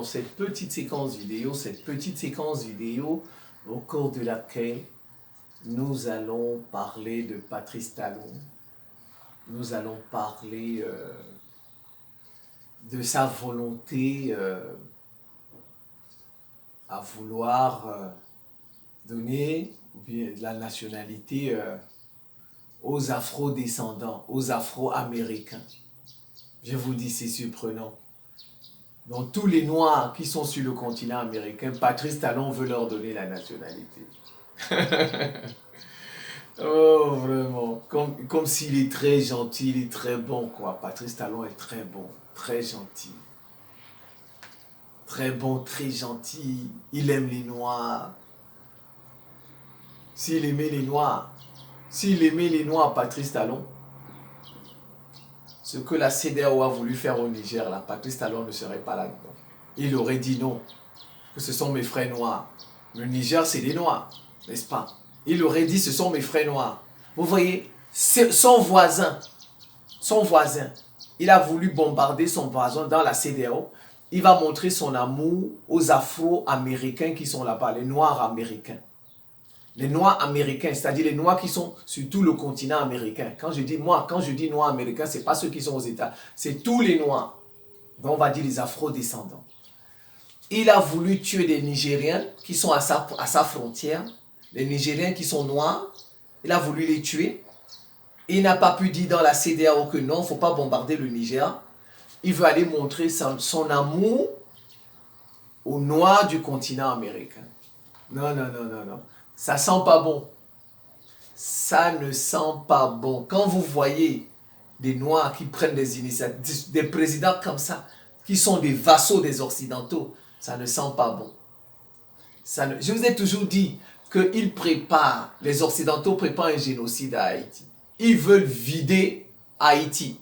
cette petite séquence vidéo au cours de laquelle nous allons parler de Patrice Talon. Nous allons parler de sa volonté à vouloir donner la nationalité aux Afro-descendants, aux Afro-Américains. Je vous dis, c'est surprenant. Donc tous les Noirs qui sont sur le continent américain, Patrice Talon veut leur donner la nationalité. Oh, vraiment. Comme s'il est très gentil, il est très bon, quoi. Patrice Talon est très bon, très gentil. Très bon, très gentil. Il aime les Noirs. S'il aimait les Noirs, Patrice Talon, ce que la CEDEAO a voulu faire au Niger, là, Patrice Talon ne serait pas là-dedans. Il aurait dit non, que ce sont mes frères noirs. Le Niger, c'est des Noirs, n'est-ce pas? Il aurait dit ce sont mes frères noirs. Vous voyez, son voisin, il a voulu bombarder son voisin dans la CEDEAO. Il va montrer son amour aux Afro-Américains qui sont là-bas, les Noirs américains. Les Noirs américains, c'est-à-dire les Noirs qui sont sur tout le continent américain. Quand je dis Noirs américains, ce n'est pas ceux qui sont aux États, c'est tous les Noirs. Donc on va dire les Afro-descendants. Il a voulu tuer des Nigériens qui sont à sa frontière, les Nigériens qui sont noirs, il a voulu les tuer. Il n'a pas pu dire dans la CEDEAO que non, il ne faut pas bombarder le Niger. Il veut aller montrer son amour aux Noirs du continent américain. Non. Ça sent pas bon. Ça ne sent pas bon. Quand vous voyez des Noirs qui prennent des initiatives, des présidents comme ça, qui sont des vassaux des Occidentaux, ça ne sent pas bon. Je vous ai toujours dit que les Occidentaux préparent un génocide à Haïti. Ils veulent vider Haïti.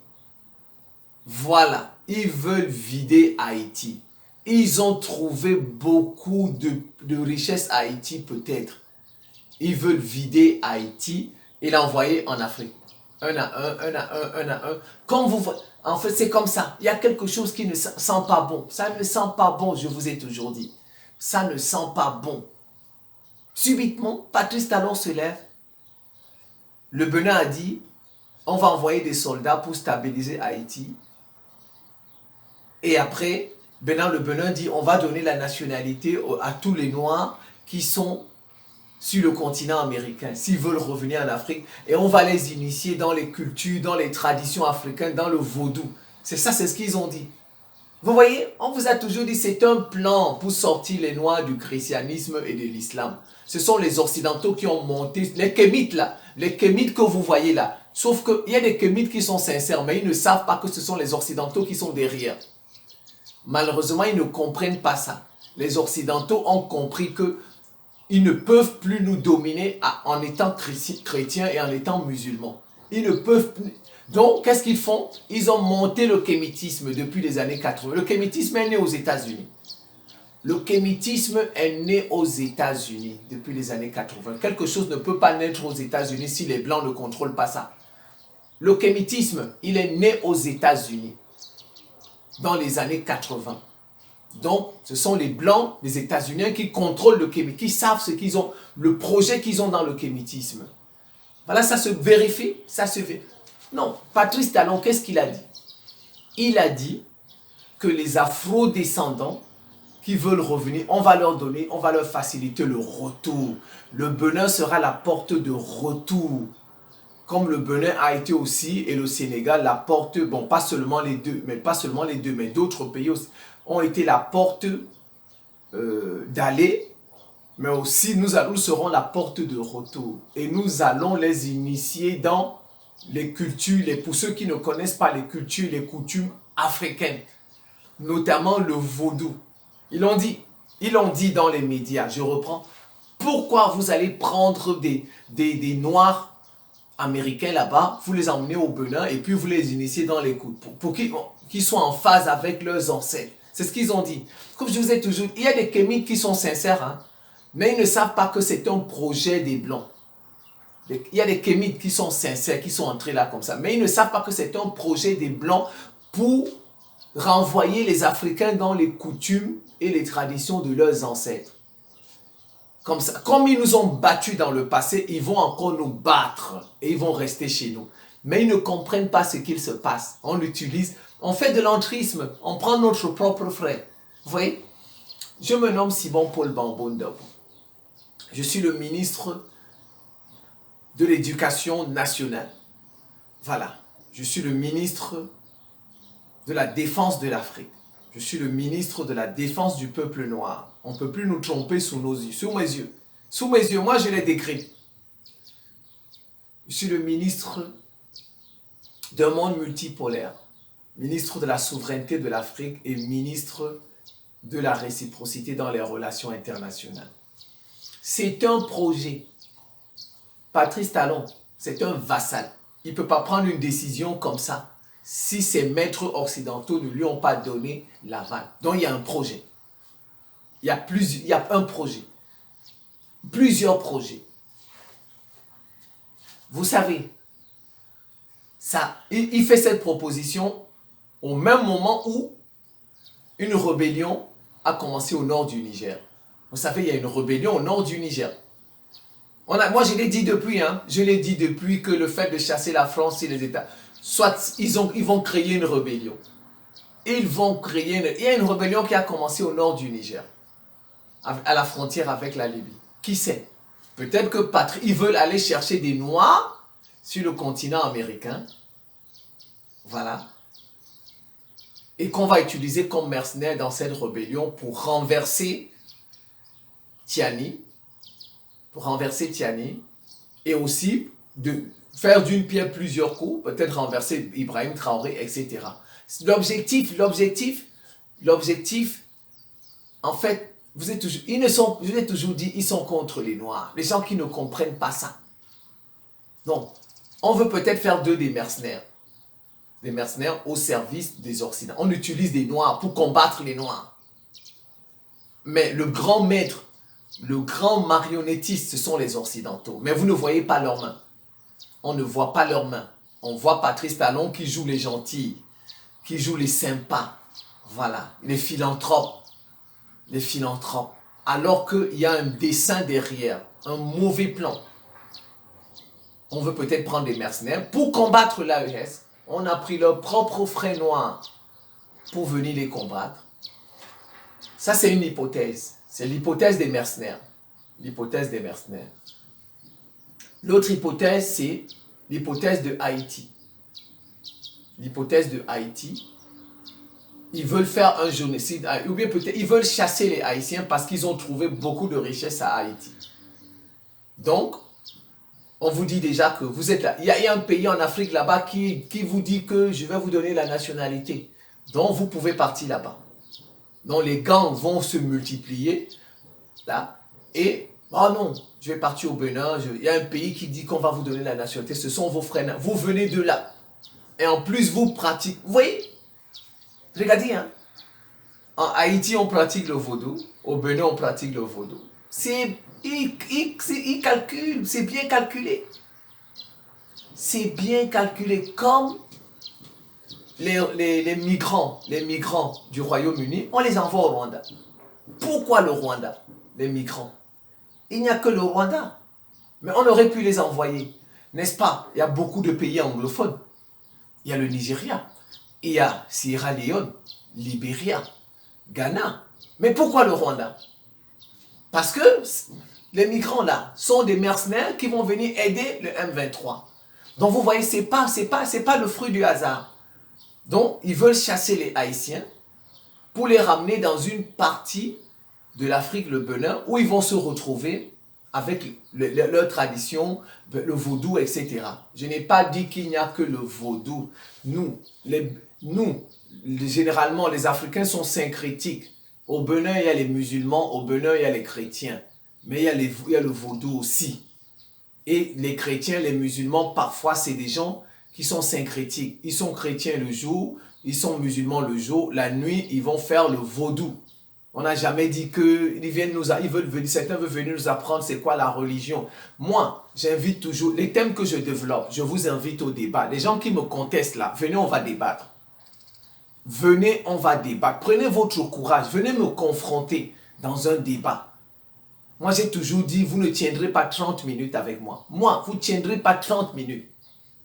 Voilà, ils veulent vider Haïti. Ils ont trouvé beaucoup de richesses à Haïti peut-être. Ils veulent vider Haïti et l'envoyer en Afrique. Un à un. Comme vous voyez, en fait, c'est comme ça. Il y a quelque chose qui ne sent pas bon. Ça ne sent pas bon, je vous ai toujours dit. Ça ne sent pas bon. Subitement, Patrice Talon se lève. Le Bénin a dit, on va envoyer des soldats pour stabiliser Haïti. Et après, le Bénin dit, on va donner la nationalité à tous les Noirs qui sont sur le continent américain, s'ils veulent revenir en Afrique, et on va les initier dans les cultures, dans les traditions africaines, dans le vaudou. C'est ça, c'est ce qu'ils ont dit. Vous voyez, on vous a toujours dit, c'est un plan pour sortir les Noirs du christianisme et de l'islam. Ce sont les Occidentaux qui ont monté, les Kémites là, les Kémites que vous voyez là. Sauf qu'il y a des Kémites qui sont sincères, mais ils ne savent pas que ce sont les Occidentaux qui sont derrière. Malheureusement, ils ne comprennent pas ça. Les Occidentaux ont compris que ils ne peuvent plus nous dominer en étant chrétiens et en étant musulmans. Ils ne peuvent plus. Donc, qu'est-ce qu'ils font? Ils ont monté le kémitisme depuis les années 80. Le kémitisme est né aux États-Unis. Le kémitisme est né aux États-Unis depuis les années 80. Quelque chose ne peut pas naître aux États-Unis si les Blancs ne contrôlent pas ça. Le kémitisme, il est né aux États-Unis dans les années 80. Donc, ce sont les Blancs, les États-Unis qui contrôlent le kémitisme, qui savent ce qu'ils ont, le projet qu'ils ont dans le kémitisme. Voilà, ça se vérifie, Non, Patrice Talon, qu'est-ce qu'il a dit? Il a dit que les Afro-descendants qui veulent revenir, on va leur faciliter le retour. Le Bénin sera la porte de retour. Comme le Bénin a été aussi, et le Sénégal, la porte, bon, pas seulement les deux, mais d'autres pays aussi, ont été la porte d'aller, mais aussi nous serons la porte de retour. Et nous allons les initier dans les cultures, pour ceux qui ne connaissent pas les cultures, les coutumes africaines, notamment le vaudou. Ils l'ont dit dans les médias, je reprends, pourquoi vous allez prendre des Noirs américains là-bas, vous les emmenez au Bénin et puis vous les initiez dans les coutumes, pour qu'ils soient en phase avec leurs ancêtres. C'est ce qu'ils ont dit. Comme je vous ai toujours dit, il y a des Kémites qui sont sincères, hein, mais ils ne savent pas que c'est un projet des Blancs. Il y a des Kémites qui sont sincères, qui sont entrés là comme ça, mais ils ne savent pas que c'est un projet des Blancs pour renvoyer les Africains dans les coutumes et les traditions de leurs ancêtres. Comme ça, comme ils nous ont battus dans le passé, ils vont encore nous battre et ils vont rester chez nous. Mais ils ne comprennent pas ce qu'il se passe. On l'utilise, on fait de l'entrisme, on prend notre propre frère. Vous voyez? Je me nomme Simon Paul Bamboundou. Je suis le ministre de l'Éducation nationale. Voilà. Je suis le ministre de la défense de l'Afrique. Je suis le ministre de la défense du peuple noir. On ne peut plus nous tromper sous nos yeux, sous mes yeux. Sous mes yeux, moi je l'ai décrit. Je suis le ministre d'un monde multipolaire, ministre de la souveraineté de l'Afrique et ministre de la réciprocité dans les relations internationales. C'est un projet. Patrice Talon, c'est un vassal. Il ne peut pas prendre une décision comme ça si ses maîtres occidentaux ne lui ont pas donné l'aval. Donc il y a un projet. Il y a un projet. Plusieurs projets. Vous savez, ça, il fait cette proposition au même moment où une rébellion a commencé au nord du Niger. Vous savez, il y a une rébellion au nord du Niger. Moi, je l'ai dit depuis que le fait de chasser la France et les États, soit ils vont créer une rébellion. Il y a une rébellion qui a commencé au nord du Niger, à la frontière avec la Libye. Qui sait? Peut-être que ils veulent aller chercher des Noirs sur le continent américain. Voilà. Et qu'on va utiliser comme mercenaires dans cette rébellion pour renverser Tiani. Et aussi de faire d'une pierre plusieurs coups, peut-être renverser Ibrahim Traoré, etc. L'objectif, en fait, je vous ai toujours dit, ils sont contre les Noirs. Les gens qui ne comprennent pas ça. Donc, on veut peut-être faire d'eux des mercenaires. Des mercenaires au service des Occidentaux. On utilise des Noirs pour combattre les Noirs. Mais le grand maître, le grand marionnettiste, ce sont les Occidentaux. Mais vous ne voyez pas leurs mains. On ne voit pas leurs mains. On voit Patrice Talon qui joue les gentils, qui joue les sympas. Voilà, les philanthropes. Les philanthropes. Alors qu'il y a un dessein derrière, un mauvais plan. On veut peut-être prendre des mercenaires pour combattre l'AES. On a pris leurs propres frères noirs pour venir les combattre. Ça, c'est une hypothèse. C'est l'hypothèse des mercenaires. L'hypothèse des mercenaires. L'autre hypothèse, c'est l'hypothèse de Haïti. L'hypothèse de Haïti. Ils veulent faire un génocide, ou bien peut-être ils veulent chasser les Haïtiens parce qu'ils ont trouvé beaucoup de richesses à Haïti. Donc, on vous dit déjà que vous êtes là. Il y a un pays en Afrique là-bas qui vous dit que je vais vous donner la nationalité. Donc, vous pouvez partir là-bas. Donc, les gangs vont se multiplier là. Et, oh non, je vais partir au Bénin. Il y a un pays qui dit qu'on va vous donner la nationalité. Ce sont vos frères. Vous venez de là. Et en plus, vous pratiquez. Vous voyez? Regardez, hein. En Haïti, on pratique le vaudou. Au Bénin, on pratique le vaudou. Ils calculent, c'est bien calculé. C'est bien calculé. Comme les migrants du Royaume-Uni, on les envoie au Rwanda. Pourquoi le Rwanda, les migrants? Il n'y a que le Rwanda. Mais on aurait pu les envoyer. N'est-ce pas? Il y a beaucoup de pays anglophones. Il y a le Nigeria. Il y a Sierra Leone, Libéria, Ghana. Mais pourquoi le Rwanda? Parce que les migrants là sont des mercenaires qui vont venir aider le M23. Donc vous voyez, c'est pas le fruit du hasard. Donc ils veulent chasser les Haïtiens pour les ramener dans une partie de l'Afrique, le Bénin, où ils vont se retrouver avec leur tradition, le vaudou, etc. Je n'ai pas dit qu'il n'y a que le vaudou. Nous, généralement, les Africains sont syncrétiques. Au Bénin, il y a les musulmans, au Bénin, il y a les chrétiens. Mais il y a le vaudou aussi. Et les chrétiens, les musulmans, parfois, c'est des gens qui sont syncrétiques. Ils sont chrétiens le jour, ils sont musulmans le jour. La nuit, ils vont faire le vaudou. On n'a jamais dit que certains veulent venir nous apprendre c'est quoi la religion. Moi, j'invite toujours, les thèmes que je développe, je vous invite au débat. Les gens qui me contestent là, venez, on va débattre. Venez, on va débattre. Prenez votre courage. Venez me confronter dans un débat. Moi, j'ai toujours dit, vous ne tiendrez pas 30 minutes avec moi. Moi, vous ne tiendrez pas 30 minutes.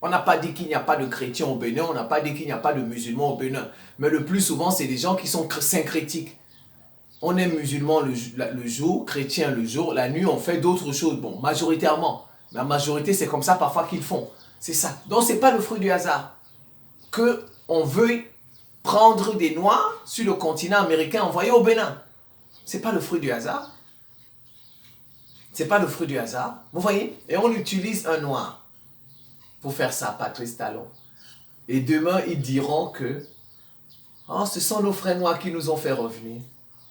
On n'a pas dit qu'il n'y a pas de chrétiens au Bénin. On n'a pas dit qu'il n'y a pas de musulmans au Bénin. Mais le plus souvent, c'est des gens qui sont syncrétiques. On est musulman le jour, chrétien le jour. La nuit, on fait d'autres choses. Bon, majoritairement. La majorité, c'est comme ça parfois qu'ils font. C'est ça. Donc, ce n'est pas le fruit du hasard qu'on veuille prendre des Noirs sur le continent américain envoyés au Bénin. Ce n'est pas le fruit du hasard. Ce n'est pas le fruit du hasard. Vous voyez? Et on utilise un Noir pour faire ça, Patrice Talon. Et demain, ils diront que oh, ce sont nos frères noirs qui nous ont fait revenir.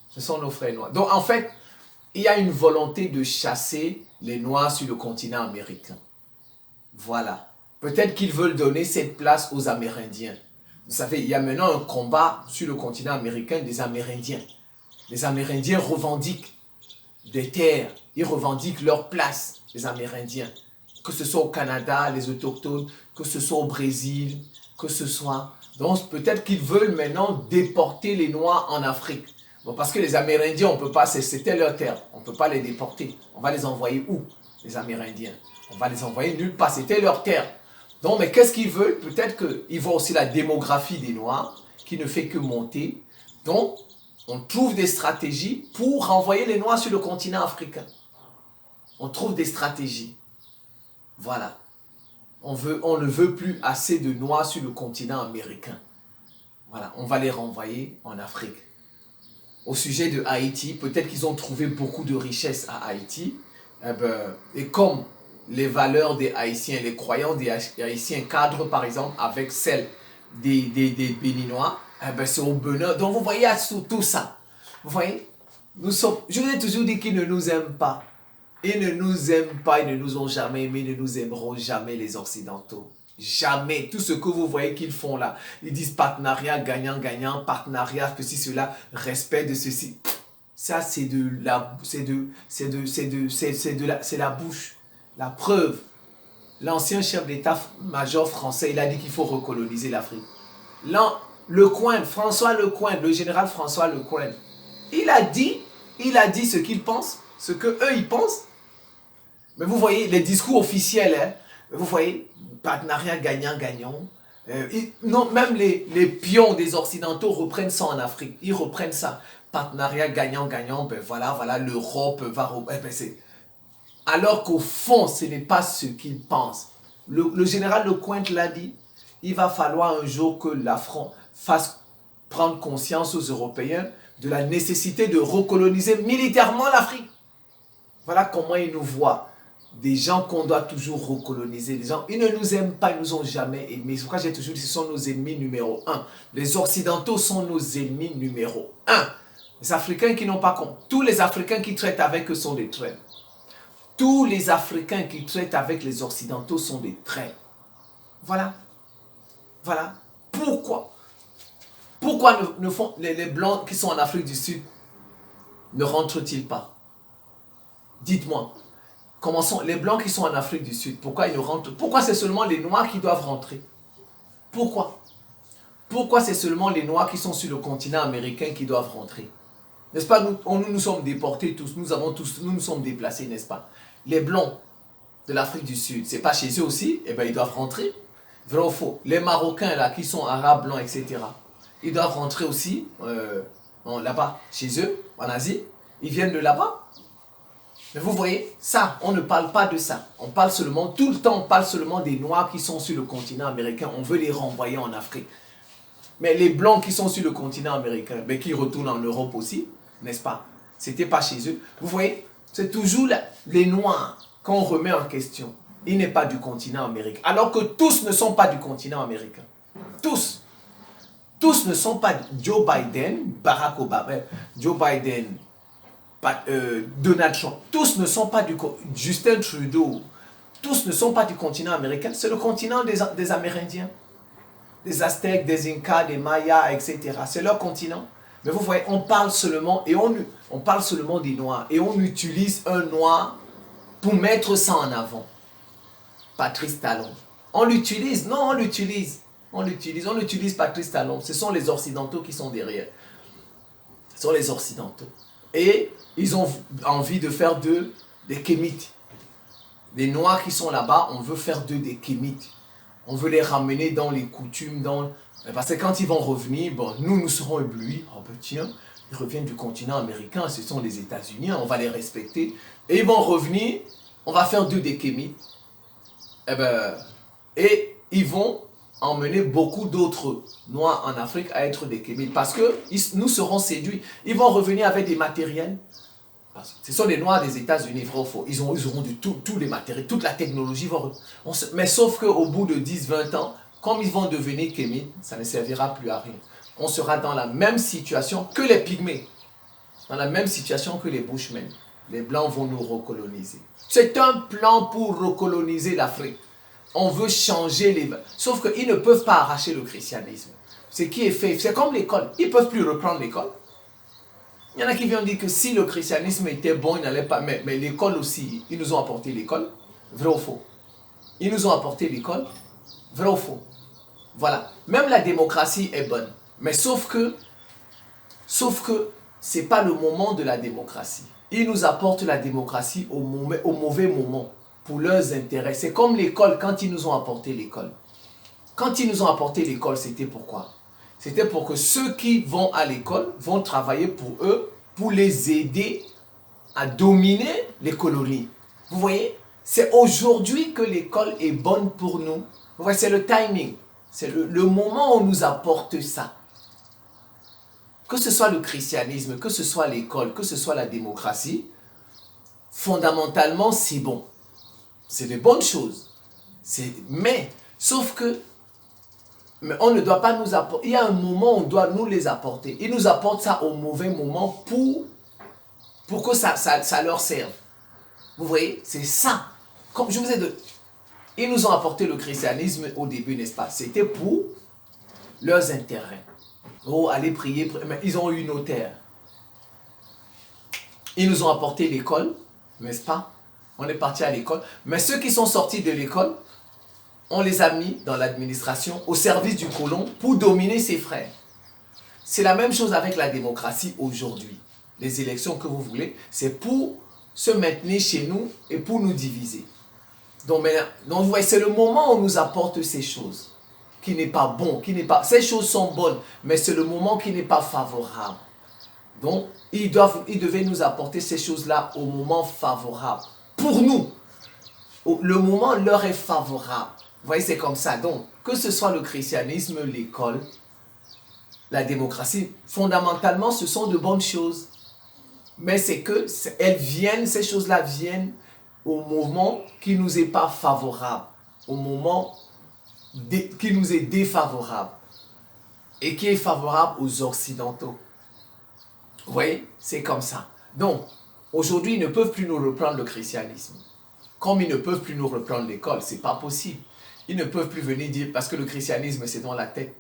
Ce sont nos frères noirs. Donc, en fait, il y a une volonté de chasser les Noirs sur le continent américain. Voilà. Peut-être qu'ils veulent donner cette place aux Amérindiens. Vous savez, il y a maintenant un combat sur le continent américain des Amérindiens. Les Amérindiens revendiquent des terres. Ils revendiquent leur place, les Amérindiens. Que ce soit au Canada, les autochtones, que ce soit au Brésil, que ce soit... Donc, peut-être qu'ils veulent maintenant déporter les Noirs en Afrique. Bon, parce que les Amérindiens, on ne peut pas... C'était leur terre. On ne peut pas les déporter. On va les envoyer où, les Amérindiens? On va les envoyer nulle part. C'était leur terre. Donc, mais qu'est-ce qu'ils veulent? Peut-être qu'ils voient aussi la démographie des Noirs qui ne fait que monter. Donc, on trouve des stratégies pour renvoyer les Noirs sur le continent africain. On trouve des stratégies. Voilà. On ne veut plus assez de Noirs sur le continent américain. Voilà, on va les renvoyer en Afrique. Au sujet de Haïti, peut-être qu'ils ont trouvé beaucoup de richesses à Haïti. Et comme les valeurs des Haïtiens, les croyances des Haïtiens cadrent par exemple avec celles des Béninois, c'est au Bénin. Donc vous voyez tout ça. Vous voyez, je vous ai toujours dit qu'ils ne nous aiment pas. Ils ne nous aiment pas, ils ne nous ont jamais aimés, ils ne nous aimeront jamais les Occidentaux. Jamais. Tout ce que vous voyez qu'ils font là, ils disent partenariat gagnant-gagnant, partenariat ceci, cela, respect de ceci. Ça, c'est la bouche. La preuve. L'ancien chef d'état-major français, il a dit qu'il faut recoloniser l'Afrique. Lecointre, François Lecointre, le général François Lecointre, il a dit ce qu'il pense, ce qu'eux ils pensent. Mais vous voyez, les discours officiels, hein, vous voyez, partenariat gagnant-gagnant. Non, même les pions des Occidentaux reprennent ça en Afrique. Ils reprennent ça. Partenariat gagnant-gagnant, ben voilà, l'Europe va... alors qu'au fond, ce n'est pas ce qu'ils pensent. Le général Lecointre l'a dit, il va falloir un jour que l'Afrique fasse prendre conscience aux Européens de la nécessité de recoloniser militairement l'Afrique. Voilà comment ils nous voient. Des gens qu'on doit toujours recoloniser. Les gens, ils ne nous aiment pas, ils ne nous ont jamais aimés. C'est pourquoi j'ai toujours dit que ce sont nos ennemis numéro 1. Les Occidentaux sont nos ennemis numéro 1. Les Africains qui n'ont pas compris. Tous les Africains qui traitent avec eux sont des traîtres. Tous les Africains qui traitent avec les Occidentaux sont des traîtres. Voilà. Voilà. Pourquoi? Pourquoi les Blancs qui sont en Afrique du Sud ne rentrent-ils pas? Dites-moi. Commençons. Les Blancs qui sont en Afrique du Sud, pourquoi ils ne rentrent? Pourquoi c'est seulement les Noirs qui doivent rentrer? Pourquoi? Pourquoi c'est seulement les Noirs qui sont sur le continent américain qui doivent rentrer? N'est-ce pas? Nous sommes déportés tous. Nous nous sommes déplacés, n'est-ce pas? Les Blancs de l'Afrique du Sud, c'est pas chez eux aussi? Eh bien, ils doivent rentrer. Vrai ou faux? Les Marocains, là, qui sont arabes, blancs, etc., ils doivent rentrer aussi là-bas, chez eux, en Asie. Ils viennent de là-bas. Mais vous voyez, ça, on ne parle pas de ça. On parle seulement, tout le temps, on parle seulement des Noirs qui sont sur le continent américain. On veut les renvoyer en Afrique. Mais les Blancs qui sont sur le continent américain, mais qui retournent en Europe aussi, n'est-ce pas? C'était pas chez eux. Vous voyez, c'est toujours les Noirs qu'on remet en question. Il n'est pas du continent américain. Alors que tous ne sont pas du continent américain. Tous. Tous ne sont pas... Joe Biden, Barack Obama, Joe Biden... Donald Trump, tous ne sont pas Justin Trudeau, tous ne sont pas du continent américain, c'est le continent des Amérindiens, des Aztèques, des Incas, des Mayas, etc. C'est leur continent. Mais vous voyez, on parle seulement, on parle seulement des Noirs, et on utilise un Noir pour mettre ça en avant. Patrice Talon. On l'utilise, non, on l'utilise. On n'utilise pas Patrice Talon. Ce sont les Occidentaux qui sont derrière. Ce sont les Occidentaux. Et ils ont envie de faire d'eux des Kémites. Les Noirs qui sont là-bas, on veut faire d'eux des Kémites. On veut les ramener dans les coutumes, parce que quand ils vont revenir, bon, nous serons éblouis. Oh ben tiens, ils reviennent du continent américain, ce sont les États-Unis, on va les respecter. Et ils vont revenir, on va faire d'eux des Kémites. Et ils vont emmener beaucoup d'autres Noirs en Afrique à être des Kémites. Parce que nous serons séduits. Ils vont revenir avec des matériels. Ce sont les Noirs des États-Unis, vrai ou faux. Ils auront tous les matériels, toute la technologie. Mais sauf qu'au bout de 10-20 ans, comme ils vont devenir Kémites, ça ne servira plus à rien. On sera dans la même situation que les Pygmées. Dans la même situation que les Bushmen. Les Blancs vont nous recoloniser. C'est un plan pour recoloniser l'Afrique. On veut changer les... Sauf qu'ils ne peuvent pas arracher le christianisme. Ce qui est fait, c'est comme l'école. Ils ne peuvent plus reprendre l'école. Il y en a qui viennent dire que si le christianisme était bon, il n'allait pas... Mais l'école aussi, ils nous ont apporté l'école. Vrai ou faux? Ils nous ont apporté l'école. Vrai ou faux? Voilà. Même la démocratie est bonne. Mais sauf que ce n'est pas le moment de la démocratie. Ils nous apportent la démocratie au mauvais moment. Pour leurs intérêts. C'est comme l'école, quand ils nous ont apporté l'école. Quand ils nous ont apporté l'école, c'était pourquoi? C'était pour que ceux qui vont à l'école vont travailler pour eux, pour les aider à dominer les colonies. Vous voyez? C'est aujourd'hui que l'école est bonne pour nous. Vous voyez, c'est le timing. C'est le moment où on nous apporte ça. Que ce soit le christianisme, que ce soit l'école, que ce soit la démocratie, fondamentalement, c'est bon. C'est de bonnes choses. Sauf que, on ne doit pas nous apporter. Il y a un moment où on doit nous les apporter. Ils nous apportent ça au mauvais moment pour que ça leur serve. Vous voyez, c'est ça. Comme je vous ai dit, ils nous ont apporté le christianisme au début, n'est-ce pas? C'était pour leurs intérêts. Oh, allez prier. Mais ils ont eu nos terres. Ils nous ont apporté l'école, n'est-ce pas? On est parti à l'école. Mais ceux qui sont sortis de l'école, on les a mis dans l'administration, au service du colon, pour dominer ses frères. C'est la même chose avec la démocratie aujourd'hui. Les élections que vous voulez, c'est pour se maintenir chez nous et pour nous diviser. Donc vous voyez, c'est le moment où on nous apporte ces choses, qui n'est pas bon, ces choses sont bonnes, mais c'est le moment qui n'est pas favorable. Donc, ils devaient nous apporter ces choses-là au moment favorable. Pour nous, le moment leur est favorable. Vous voyez, c'est comme ça. Donc, que ce soit le christianisme, l'école, la démocratie, fondamentalement, ce sont de bonnes choses. Mais c'est que ces choses-là viennent au moment qui ne nous est pas favorable, au moment qui nous est défavorable et qui est favorable aux Occidentaux. Vous voyez, c'est comme ça. Donc, aujourd'hui, ils ne peuvent plus nous reprendre le christianisme. Comme ils ne peuvent plus nous reprendre l'école, ce n'est pas possible. Ils ne peuvent plus venir dire, parce que le christianisme, c'est dans la tête.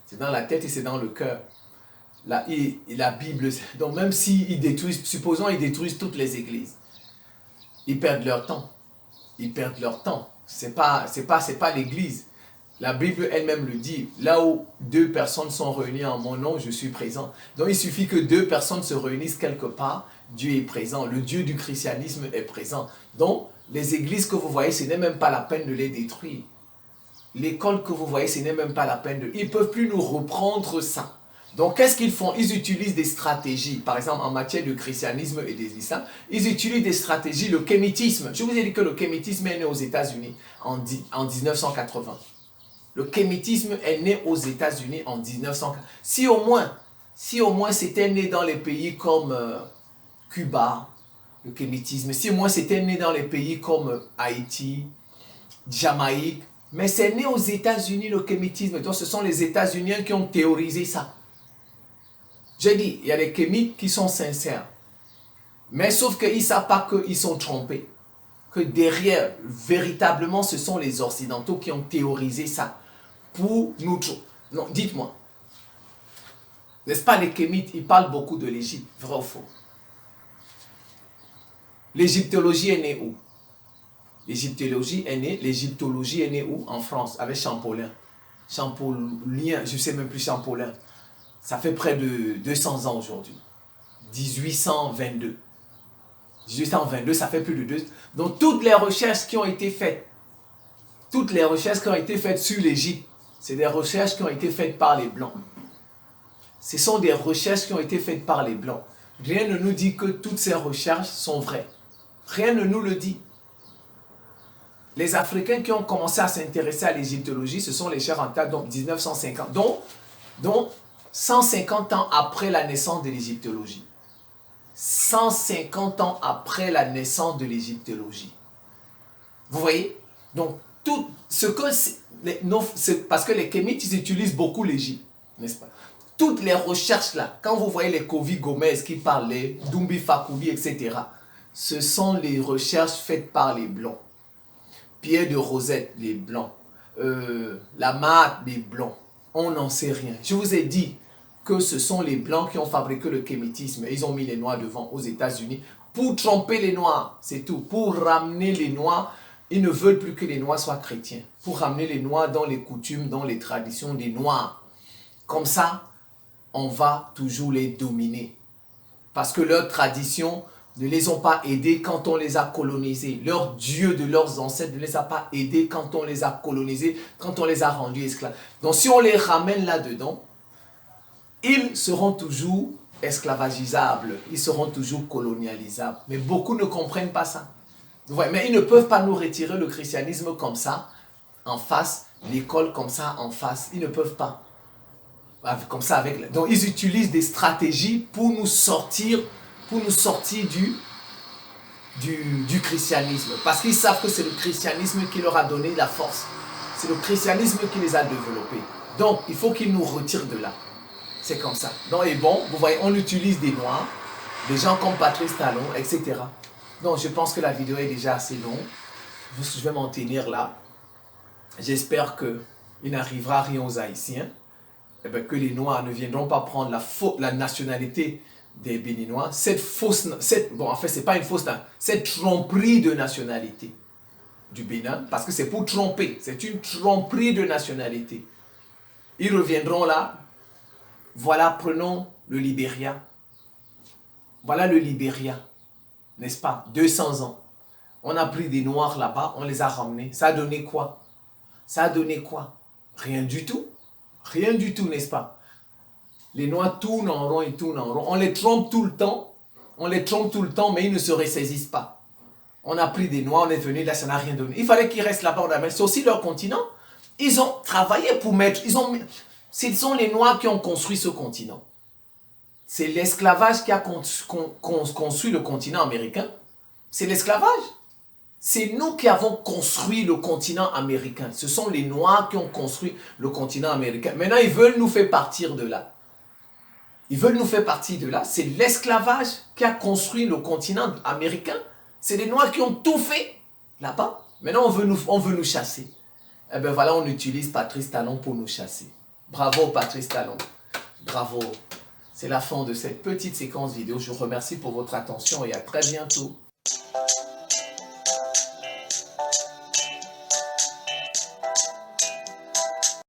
C'est dans la tête et c'est dans le cœur. La Bible, donc même s'ils détruisent, supposons ils détruisent toutes les églises, ils perdent leur temps. Ils perdent leur temps. C'est pas l'église. La Bible elle-même le dit. Là où 2 personnes sont réunies en mon nom, je suis présent. Donc il suffit que 2 personnes se réunissent quelque part, Dieu est présent. Le Dieu du christianisme est présent. Donc les églises que vous voyez, ce n'est même pas la peine de les détruire. L'école que vous voyez, ce n'est même pas la peine de... Ils ne peuvent plus nous reprendre ça. Donc, qu'est-ce qu'ils font? Ils utilisent des stratégies. Par exemple, en matière de christianisme et des islam, ils utilisent des stratégies. Le kémitisme. Je vous ai dit que le kémitisme est né aux États-Unis en 1980. Le kémitisme est né aux États-Unis en 1980. Si au moins c'était né dans les pays comme Cuba, le kémitisme, si au moins c'était né dans les pays comme Haïti, Jamaïque, mais c'est né aux États-Unis le kémitisme. Donc, ce sont les États-Unis qui ont théorisé ça. J'ai dit, il y a des kémites qui sont sincères. Mais sauf qu'ils ne savent pas qu'ils sont trompés. Que derrière, véritablement, ce sont les Occidentaux qui ont théorisé ça. Pour nous... Non, dites-moi. N'est-ce pas, les kémites, ils parlent beaucoup de l'Égypte. Vrai ou faux? L'égyptologie est née où? L'égyptologie est née où? En France, avec Champollion. Champollion, je ne sais même plus Champollion. Ça fait près de 200 ans aujourd'hui. 1822. 1822, ça fait plus de 2. Donc toutes les recherches qui ont été faites, sur l'Égypte, c'est des recherches qui ont été faites par les Blancs. Ce sont des recherches qui ont été faites par les Blancs. Rien ne nous dit que toutes ces recherches sont vraies. Rien ne nous le dit. Les Africains qui ont commencé à s'intéresser à l'égyptologie, ce sont les Cheranta, donc 1950, dont 150 ans après la naissance de l'égyptologie. 150 ans après la naissance de l'égyptologie. Vous voyez? Donc, tout ce que... parce que les Kémites, ils utilisent beaucoup l'Égypte, n'est-ce pas? Toutes les recherches là, quand vous voyez les Kovi Gomez qui parlent, les Dumbi Fakoubi, etc., ce sont les recherches faites par les Blancs. Pierre de Rosette, les Blancs. Lamarck, les Blancs. On n'en sait rien. Je vous ai dit que ce sont les Blancs qui ont fabriqué le kémitisme. Ils ont mis les Noirs devant aux États-Unis pour tromper les Noirs. C'est tout. Pour ramener les Noirs. Ils ne veulent plus que les Noirs soient chrétiens. Pour ramener les Noirs dans les coutumes, dans les traditions des Noirs. Comme ça, on va toujours les dominer. Parce que leurs traditions ne les ont pas aidés quand on les a colonisés. Leur Dieu de leurs ancêtres ne les a pas aidés quand on les a colonisés, quand on les a rendus esclaves. Donc si on les ramène là-dedans, ils seront toujours esclavagisables, ils seront toujours colonialisables. Mais beaucoup ne comprennent pas ça. Ouais, mais ils ne peuvent pas nous retirer le christianisme comme ça, en face, l'école comme ça, en face. Ils ne peuvent pas. Comme ça, donc ils utilisent des stratégies pour nous sortir du christianisme. Parce qu'ils savent que c'est le christianisme qui leur a donné la force. C'est le christianisme qui les a développés. Donc, il faut qu'ils nous retirent de là. C'est comme ça. Donc, et bon, vous voyez, on utilise des Noirs, des gens comme Patrice Talon, etc. Donc, je pense que la vidéo est déjà assez longue. Je vais m'en tenir là. J'espère qu'il n'arrivera rien aux Haïtiens. Et bien, que les Noirs ne viendront pas prendre la nationalité des Béninois. Bon, en fait, ce n'est pas une fausse, cette tromperie de nationalité du Bénin, parce que c'est pour tromper. C'est une tromperie de nationalité. Ils reviendront là. Voilà, prenons le Libéria. Voilà le Libéria. N'est-ce pas? 200 ans. On a pris des Noirs là-bas, on les a ramenés. Ça a donné quoi? Ça a donné quoi? Rien du tout. Rien du tout, n'est-ce pas? Les Noirs tournent en rond et tournent en rond. On les trompe tout le temps. On les trompe tout le temps, mais ils ne se ressaisissent pas. On a pris des Noirs, on est venu là, ça n'a rien donné. Il fallait qu'ils restent là-bas. C'est aussi leur continent. Ils ont travaillé pour mettre... Ce sont les Noirs qui ont construit ce continent. C'est l'esclavage qui a construit le continent américain. C'est l'esclavage. C'est nous qui avons construit le continent américain. Ce sont les Noirs qui ont construit le continent américain. Maintenant, ils veulent nous faire partir de là. Ils veulent nous faire partir de là. C'est l'esclavage qui a construit le continent américain. C'est les Noirs qui ont tout fait là-bas. Maintenant, on veut nous chasser. Eh bien voilà, on utilise Patrice Talon pour nous chasser. Bravo Patrice Talon. Bravo. C'est la fin de cette petite séquence vidéo. Je vous remercie pour votre attention et à très bientôt.